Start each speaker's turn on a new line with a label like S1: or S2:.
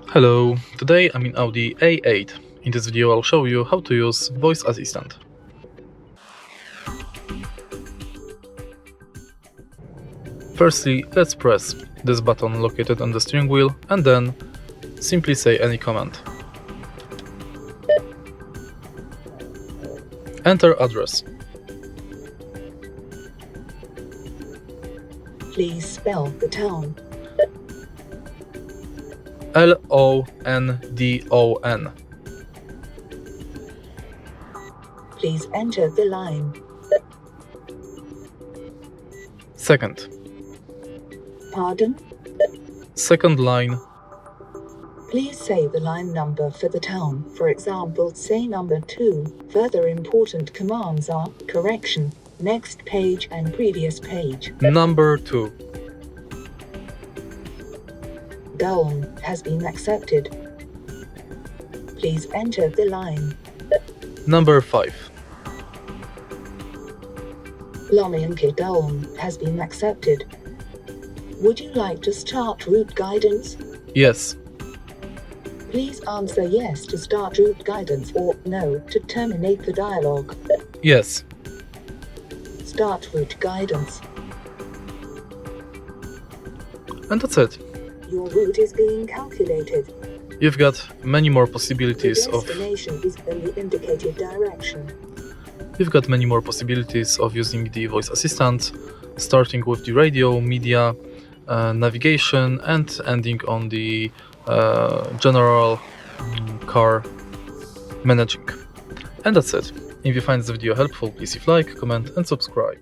S1: Hello, today I'm in Audi A8. In this video I'll show you how to use voice assistant. Firstly, let's press this button located on the steering wheel and then simply say any command. Enter address.
S2: Please spell the town.
S1: London.
S2: Please enter the line.
S1: Second.
S2: Pardon?
S1: Second line.
S2: Please say the line number for the town. For example, say number 2. Further important commands are correction, next page and previous page.
S1: Number 2.
S2: Dome has been accepted. Please enter the line.
S1: Number 5.
S2: Lomianke Dome has been accepted. Would you like to start route guidance?
S1: Yes.
S2: Please answer yes to start route guidance or no to terminate the dialogue.
S1: Yes.
S2: Start route guidance.
S1: And that's it.
S2: Your route is being calculated.
S1: You've got many more
S2: The
S1: possibilities of
S2: destination is in the indicated direction.
S1: using the voice assistant, starting with the radio, media, navigation, and ending on the general car managing. And that's it. If you find this video helpful, please leave like, comment and subscribe.